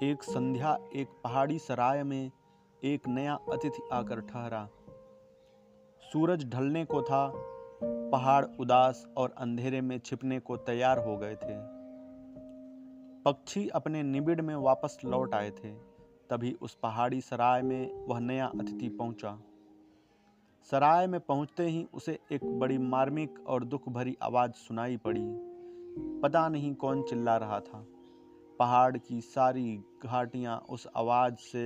एक संध्या एक पहाड़ी सराय में एक नया अतिथि आकर ठहरा। सूरज ढलने को था, पहाड़ उदास और अंधेरे में छिपने को तैयार हो गए थे। पक्षी अपने निबिड़ में वापस लौट आए थे। तभी उस पहाड़ी सराय में वह नया अतिथि पहुंचा। सराय में पहुंचते ही उसे एक बड़ी मार्मिक और दुख भरी आवाज सुनाई पड़ी। पता नहीं कौन चिल्ला रहा था। पहाड़ की सारी घाटियां उस आवाज से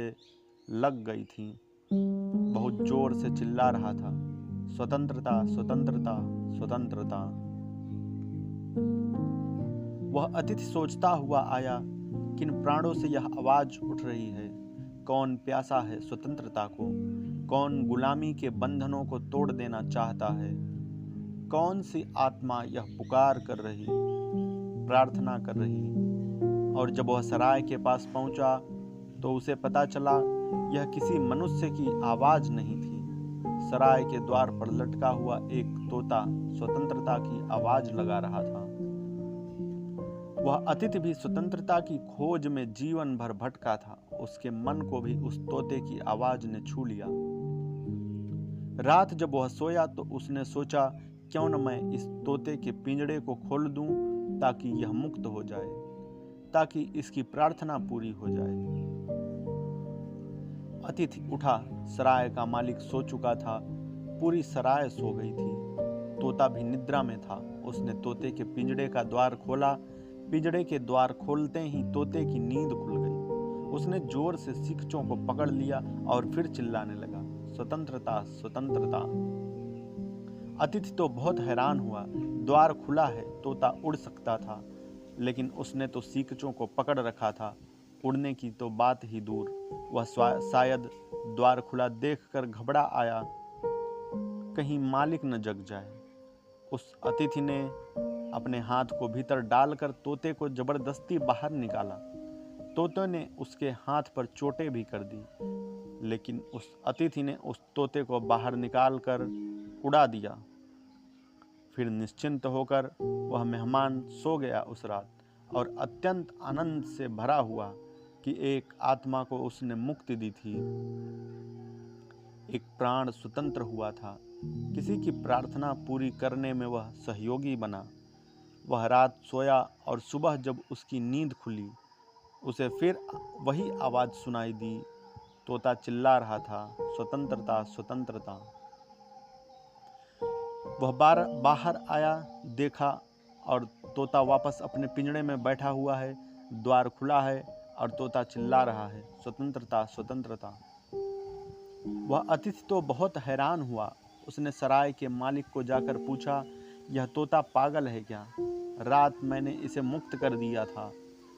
लग गई थीं। बहुत जोर से चिल्ला रहा था, स्वतंत्रता स्वतंत्रता स्वतंत्रता। वह अतिथि सोचता हुआ आया, किन प्राणों से यह आवाज उठ रही है। कौन प्यासा है स्वतंत्रता को, कौन गुलामी के बंधनों को तोड़ देना चाहता है। कौन सी आत्मा यह पुकार कर रही, प्रार्थना कर रही। और जब वह सराय के पास पहुंचा तो उसे पता चला यह किसी मनुष्य की आवाज नहीं थी। सराय के द्वार पर लटका हुआ एक तोता स्वतंत्रता की आवाज लगा रहा था। वह अतिथि भी स्वतंत्रता की खोज में जीवन भर भटका था। उसके मन को भी उस तोते की आवाज ने छू लिया। रात जब वह सोया तो उसने सोचा, क्यों न मैं इस तोते के पिंजड़े को खोल दूं ताकि यह मुक्त हो जाए, ताकि इसकी प्रार्थना पूरी हो जाए। अतिथि उठा। सराय का मालिक सो चुका था। पूरी सराय सो गई थी। तोता भी निद्रा में था। उसने तोते के पिंजड़े का द्वार खोला। पिंजड़े के द्वार खोलते ही तोते की नींद खुल गई। उसने जोर से सींगों को पकड़ लिया और फिर चिल्लाने लगा, स्वतंत्रता स्वतंत्रता। अतिथि तो बहुत हैरान हुआ। द्वार खुला है, तोता उड़ सकता था, लेकिन उसने तो सींगों को पकड़ रखा था। उड़ने की तो बात ही दूर। वह शायद द्वार खुला देखकर घबरा आया, कहीं मालिक न जग जाए। उस अतिथि ने अपने हाथ को भीतर डालकर तोते को जबरदस्ती बाहर निकाला। तोते ने उसके हाथ पर चोटें भी कर दी, लेकिन उस अतिथि ने उस तोते को बाहर निकालकर उड़ा दिया। फिर निश्चिंत होकर वह मेहमान सो गया उस रात, और अत्यंत आनंद से भरा हुआ कि एक आत्मा को उसने मुक्ति दी थी। एक प्राण स्वतंत्र हुआ था। किसी की प्रार्थना पूरी करने में वह सहयोगी बना। वह रात सोया और सुबह जब उसकी नींद खुली, उसे फिर वही आवाज सुनाई दी। तोता चिल्ला रहा था, स्वतंत्रता स्वतंत्रता। वह बाहर आया, देखा और तोता वापस अपने पिंजड़े में बैठा हुआ है। द्वार खुला है और तोता चिल्ला रहा है, स्वतंत्रता स्वतंत्रता। वह अतिथि तो बहुत हैरान हुआ। उसने सराय के मालिक को जाकर पूछा, यह तोता पागल है क्या? रात मैंने इसे मुक्त कर दिया था।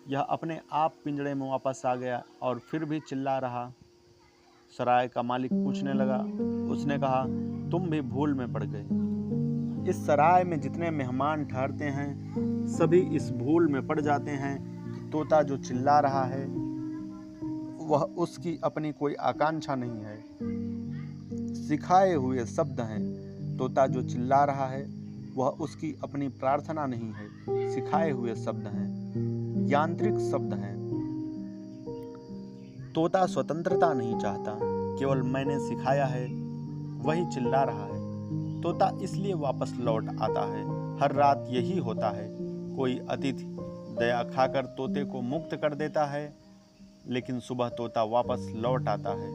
यह अपने आप पिंजड़े में वापस आ गया और फिर भी चिल्ला रहा। सराय का मालिक पूछने लगा। उसने कहा, तुम भी भूल में पड़ गए। इस सराय में जितने मेहमान ठहरते हैं, सभी इस भूल में पड़ जाते हैं कि तोता जो चिल्ला रहा है वह उसकी अपनी कोई आकांक्षा नहीं है, सिखाए हुए शब्द हैं। तोता जो चिल्ला रहा है वह उसकी अपनी प्रार्थना नहीं है, सिखाए हुए शब्द हैं, यांत्रिक शब्द हैं। तोता स्वतंत्रता नहीं चाहता, केवल मैंने सिखाया है वही चिल्ला रहा है। तोता इसलिए वापस लौट आता है। हर रात यही होता है। कोई अतिथि दया खाकर तोते को मुक्त कर देता है, लेकिन सुबह तोता वापस लौट आता है।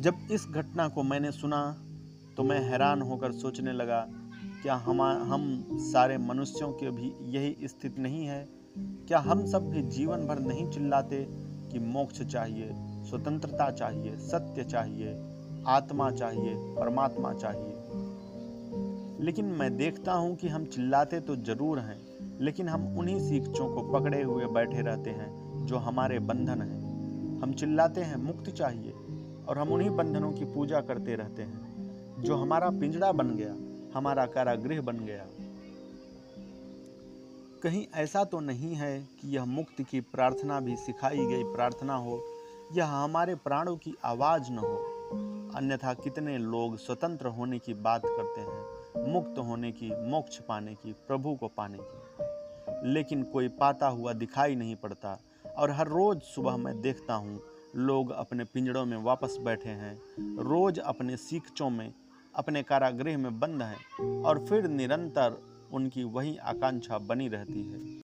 जब इस घटना को मैंने सुना तो मैं हैरान होकर सोचने लगा, क्या हम सारे मनुष्यों की भी यही स्थिति नहीं है? क्या हम सब भी जीवन भर नहीं चिल्लाते कि मोक्ष चाहिए, स्वतंत्रता चाहिए, सत्य चाहिए, आत्मा चाहिए, परमात्मा चाहिए? लेकिन मैं देखता हूँ कि हम चिल्लाते तो जरूर हैं, लेकिन हम उन्हीं सींगों को पकड़े हुए बैठे रहते हैं जो हमारे बंधन हैं। हम चिल्लाते हैं मुक्ति चाहिए, और हम उन्हीं बंधनों की पूजा करते रहते हैं जो हमारा पिंजड़ा बन गया, हमारा कारागृह बन गया। कहीं ऐसा तो नहीं है कि यह मुक्ति की प्रार्थना भी सिखाई गई प्रार्थना हो, यह हमारे प्राणों की आवाज न हो। अन्यथा कितने लोग स्वतंत्र होने की बात करते हैं, मुक्त होने की, मोक्ष पाने की, प्रभु को पाने की। लेकिन कोई पाता हुआ दिखाई नहीं पड़ता। और हर रोज सुबह मैं देखता हूँ लोग अपने पिंजड़ों में वापस बैठे हैं, रोज अपने सीखचों में, अपने कारागृह में बंद हैं, और फिर निरंतर उनकी वही आकांक्षा बनी रहती है।